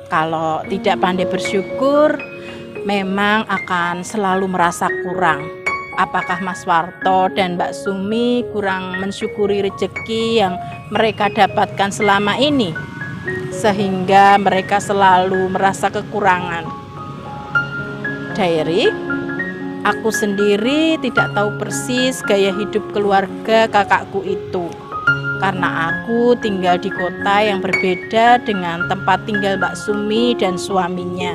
Kalau tidak pandai bersyukur, memang akan selalu merasa kurang. Apakah Mas Warto dan Mbak Sumi kurang mensyukuri rezeki yang mereka dapatkan selama ini, sehingga mereka selalu merasa kekurangan? Diary, aku sendiri tidak tahu persis gaya hidup keluarga kakakku itu, karena aku tinggal di kota yang berbeda dengan tempat tinggal Mbak Sumi dan suaminya.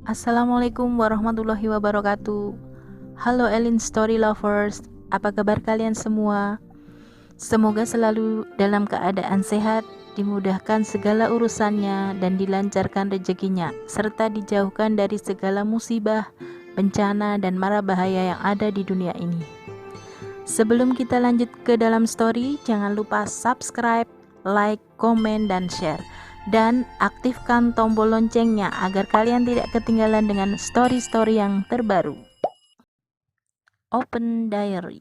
Assalamualaikum warahmatullahi wabarakatuh. Halo Elin Story Lovers, apa kabar kalian semua? Semoga selalu dalam keadaan sehat, dimudahkan segala urusannya dan dilancarkan rezekinya, serta dijauhkan dari segala musibah, bencana, dan mara bahaya yang ada di dunia ini. Sebelum kita lanjut ke dalam story, jangan lupa subscribe, like, komen, dan share. Dan aktifkan tombol loncengnya agar kalian tidak ketinggalan dengan story-story yang terbaru. Open Diary.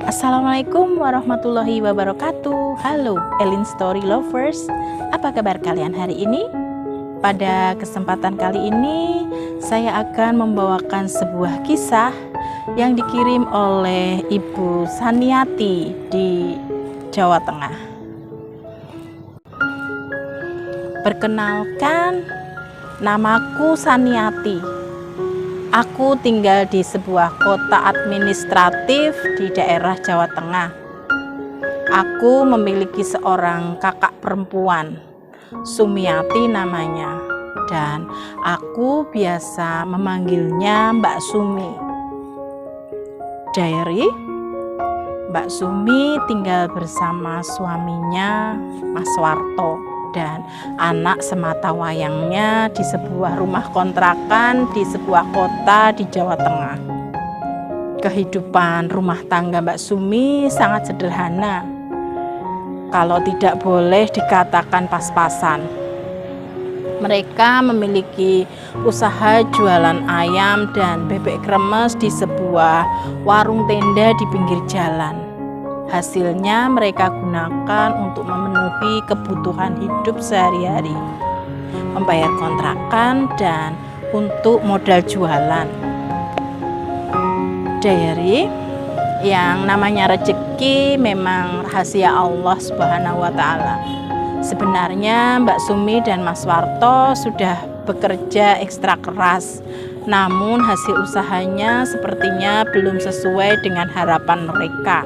Assalamualaikum warahmatullahi wabarakatuh. Halo Elin Story Lovers, apa kabar kalian hari ini? Pada kesempatan kali ini saya akan membawakan sebuah kisah yang dikirim oleh Ibu Saniati di Jawa Tengah. Perkenalkan, namaku Saniati. Aku tinggal di sebuah kota administratif di daerah Jawa Tengah. Aku memiliki seorang kakak perempuan, Sumiati namanya, dan aku biasa memanggilnya Mbak Sumi. Diary, Mbak Sumi tinggal bersama suaminya, Mas Warto, dan anak semata wayangnya di sebuah rumah kontrakan di sebuah kota di Jawa Tengah. Kehidupan rumah tangga Mbak Sumi sangat sederhana, kalau tidak boleh dikatakan pas-pasan. Mereka memiliki usaha jualan ayam dan bebek kremes di sebuah warung tenda di pinggir jalan. Hasilnya mereka gunakan untuk memenuhi kebutuhan hidup sehari-hari, membayar kontrakan, dan untuk modal jualan. Diary, yang namanya rezeki memang rahasia Allah Subhanahu wa Ta'ala. Sebenarnya Mbak Sumi dan Mas Warto sudah bekerja ekstra keras, namun hasil usahanya sepertinya belum sesuai dengan harapan mereka.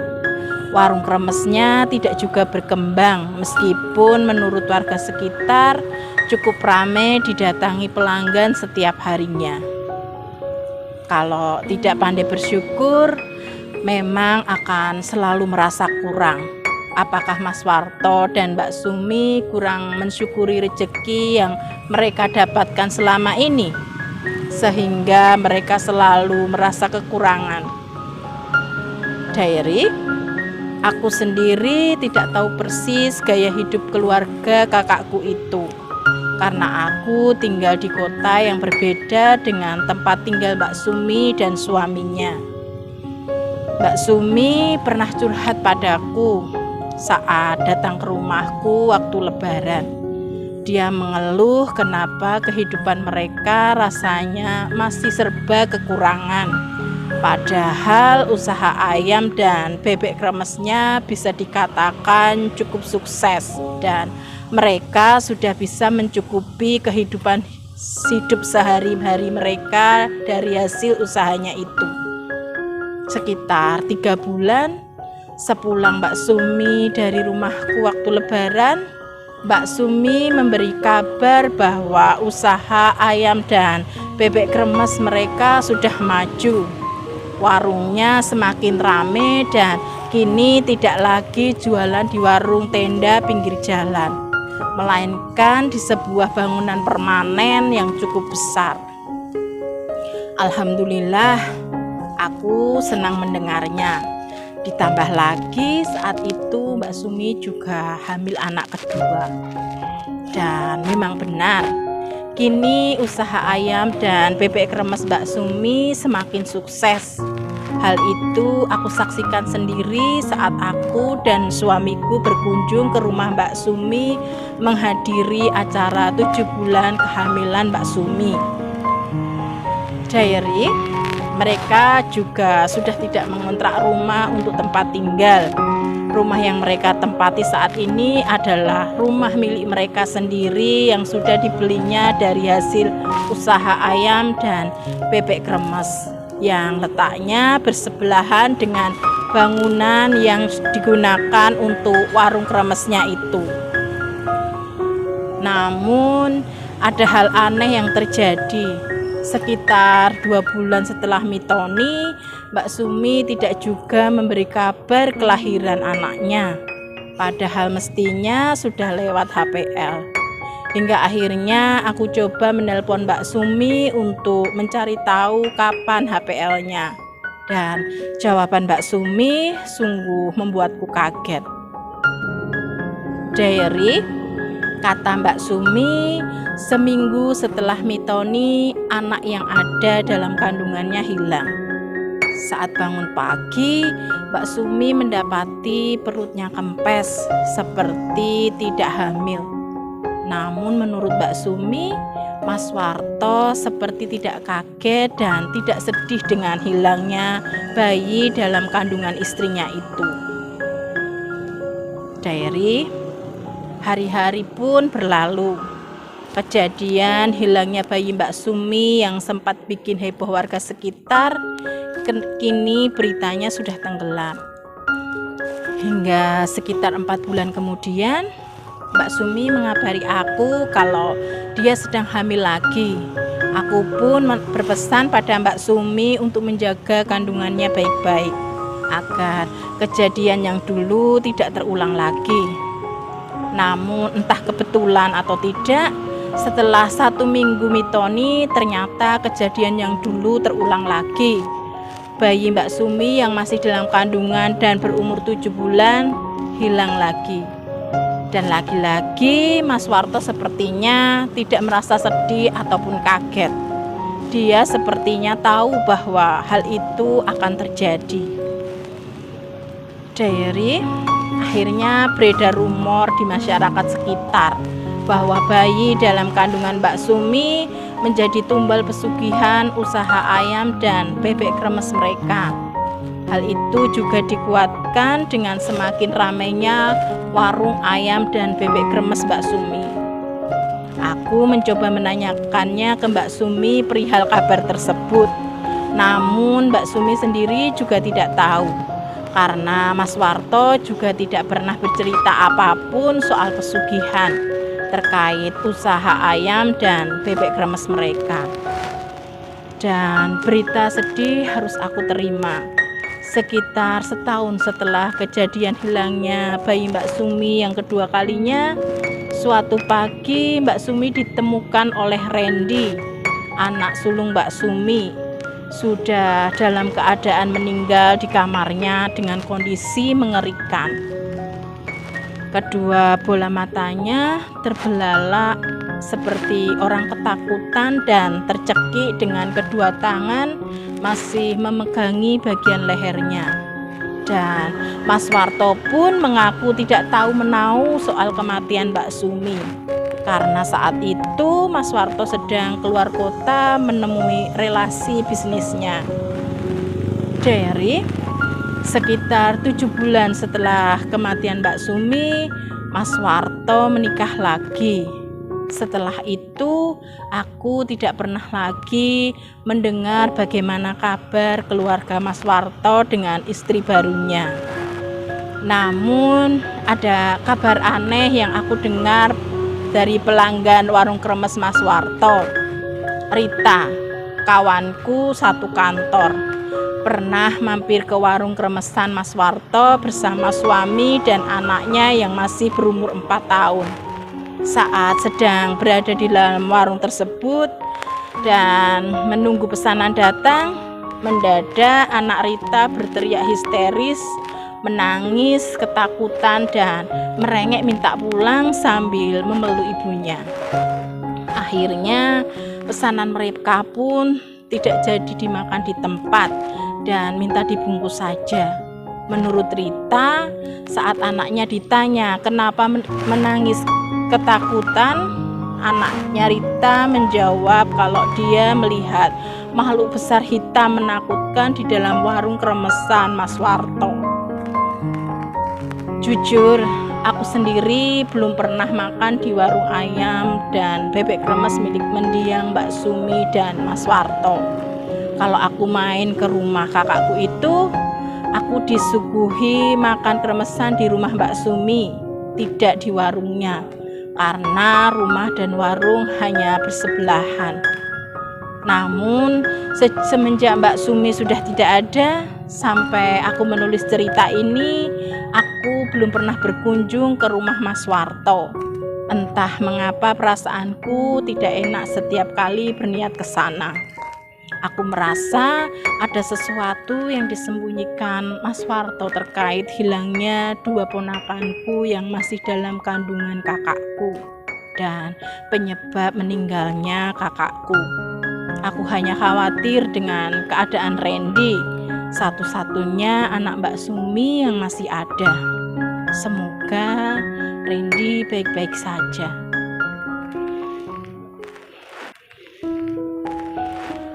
Warung kremesnya tidak juga berkembang, meskipun menurut warga sekitar cukup ramai didatangi pelanggan setiap harinya. Kalau tidak pandai bersyukur, memang akan selalu merasa kurang. Apakah Mas Warto dan Mbak Sumi kurang mensyukuri rezeki yang mereka dapatkan selama ini, sehingga mereka selalu merasa kekurangan? Diary, aku sendiri tidak tahu persis gaya hidup keluarga kakakku itu, karena aku tinggal di kota yang berbeda dengan tempat tinggal Mbak Sumi dan suaminya. Mbak Sumi pernah curhat padaku saat datang ke rumahku waktu Lebaran. Dia mengeluh kenapa kehidupan mereka rasanya masih serba kekurangan. Padahal usaha ayam dan bebek kremesnya bisa dikatakan cukup sukses dan mereka sudah bisa mencukupi kehidupan hidup sehari-hari mereka dari hasil usahanya itu. Sekitar 3 bulan sepulang Mbak Sumi dari rumahku waktu Lebaran, Mbak Sumi memberi kabar bahwa usaha ayam dan bebek kremes mereka sudah maju. Warungnya semakin ramai dan kini tidak lagi jualan di warung tenda pinggir jalan, melainkan di sebuah bangunan permanen yang cukup besar. Alhamdulillah, aku senang mendengarnya. Ditambah lagi saat itu Mbak Sumi juga hamil anak kedua. Dan memang benar, kini usaha ayam dan bebek kremes Mbak Sumi semakin sukses. Hal itu aku saksikan sendiri saat aku dan suamiku berkunjung ke rumah Mbak Sumi menghadiri acara 7 bulan kehamilan Mbak Sumi. Diary, mereka juga sudah tidak mengontrak rumah untuk tempat tinggal. Rumah yang mereka tempati saat ini adalah rumah milik mereka sendiri yang sudah dibelinya dari hasil usaha ayam dan bebek kremes, yang letaknya bersebelahan dengan bangunan yang digunakan untuk warung kremesnya itu. Namun ada hal aneh yang terjadi. Sekitar 2 bulan setelah mitoni, Mbak Sumi tidak juga memberi kabar kelahiran anaknya, padahal mestinya sudah lewat HPL. Hingga akhirnya aku coba menelpon Mbak Sumi untuk mencari tahu kapan HPL-nya. Dan jawaban Mbak Sumi sungguh membuatku kaget. Diary, kata Mbak Sumi, seminggu setelah mitoni, anak yang ada dalam kandungannya hilang. Saat bangun pagi, Mbak Sumi mendapati perutnya kempes, seperti tidak hamil. Namun menurut Mbak Sumi, Mas Warto seperti tidak kaget dan tidak sedih dengan hilangnya bayi dalam kandungan istrinya itu. Diary, hari-hari pun berlalu. Kejadian hilangnya bayi Mbak Sumi yang sempat bikin heboh warga sekitar, kini beritanya sudah tenggelam. Hingga sekitar 4 bulan kemudian, Mbak Sumi mengabari aku kalau dia sedang hamil lagi. Aku pun berpesan pada Mbak Sumi untuk menjaga kandungannya baik-baik, agar kejadian yang dulu tidak terulang lagi. Namun entah kebetulan atau tidak, setelah 1 minggu mitoni, ternyata kejadian yang dulu terulang lagi. Bayi Mbak Sumi yang masih dalam kandungan dan berumur 7 bulan hilang lagi. Dan lagi-lagi Mas Warto sepertinya tidak merasa sedih ataupun kaget. Dia sepertinya tahu bahwa hal itu akan terjadi. Diary, akhirnya beredar rumor di masyarakat sekitar bahwa bayi dalam kandungan Mbak Sumi menjadi tumbal pesugihan usaha ayam dan bebek kremes mereka. Hal itu juga dikuatkan dengan semakin ramainya warung ayam dan bebek kremes Mbak Sumi. Aku mencoba menanyakannya ke Mbak Sumi perihal kabar tersebut. Namun Mbak Sumi sendiri juga tidak tahu, karena Mas Warto juga tidak pernah bercerita apapun soal pesugihan terkait usaha ayam dan bebek kremes mereka. Dan berita sedih harus aku terima. Sekitar setahun setelah kejadian hilangnya bayi Mbak Sumi yang kedua kalinya, suatu pagi Mbak Sumi ditemukan oleh Randy, anak sulung Mbak Sumi, sudah dalam keadaan meninggal di kamarnya dengan kondisi mengerikan. Kedua bola matanya terbelalak seperti orang ketakutan dan tercekik dengan kedua tangan masih memegangi bagian lehernya. Dan Mas Warto pun mengaku tidak tahu menau soal kematian Mbak Sumi, karena saat itu Mas Warto sedang keluar kota menemui relasi bisnisnya. Diary, sekitar 7 bulan setelah kematian Mbak Sumi, Mas Warto menikah lagi. Setelah itu, aku tidak pernah lagi mendengar bagaimana kabar keluarga Mas Warto dengan istri barunya. Namun, ada kabar aneh yang aku dengar dari pelanggan warung kremes Mas Warto. Rita, kawanku satu kantor, pernah mampir ke warung kremesan Mas Warto bersama suami dan anaknya yang masih berumur 4 tahun. Saat sedang berada di dalam warung tersebut dan menunggu pesanan datang, mendadak anak Rita berteriak histeris menangis ketakutan dan merengek minta pulang sambil memeluk ibunya. Akhirnya pesanan mereka pun tidak jadi dimakan di tempat dan minta dibungkus saja. Menurut Rita, saat anaknya ditanya kenapa menangis ketakutan, anaknya Rita menjawab kalau dia melihat makhluk besar hitam menakutkan di dalam warung kremesan Mas Warto. Jujur, aku sendiri belum pernah makan di warung ayam dan bebek kremes milik mendiang Mbak Sumi dan Mas Warto. Kalau aku main ke rumah kakakku itu, aku disuguhi makan kremesan di rumah Mbak Sumi, tidak di warungnya, karena rumah dan warung hanya bersebelahan. Namun semenjak Mbak Sumi sudah tidak ada, sampai aku menulis cerita ini, aku belum pernah berkunjung ke rumah Mas Warto. Entah mengapa perasaanku tidak enak setiap kali berniat ke sana. Aku merasa ada sesuatu yang disembunyikan Mas Warto terkait hilangnya 2 ponakanku yang masih dalam kandungan kakakku dan penyebab meninggalnya kakakku. Aku hanya khawatir dengan keadaan Randy, satu-satunya anak Mbak Sumi yang masih ada. Semoga Randy baik-baik saja.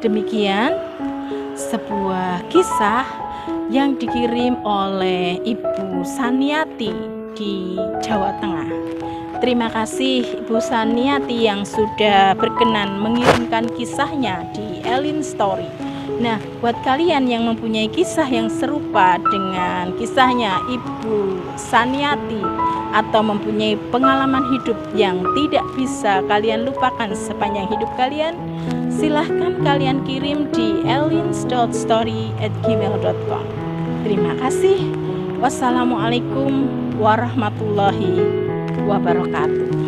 Demikian sebuah kisah yang dikirim oleh Ibu Saniati di Jawa Tengah. Terima kasih Ibu Saniati yang sudah berkenan mengirimkan kisahnya di Elin Story. Nah, buat kalian yang mempunyai kisah yang serupa dengan kisahnya Ibu Saniati atau mempunyai pengalaman hidup yang tidak bisa kalian lupakan sepanjang hidup kalian, silahkan kalian kirim di elins.story@gmail.com. Terima kasih. Wassalamualaikum warahmatullahi wabarakatuh.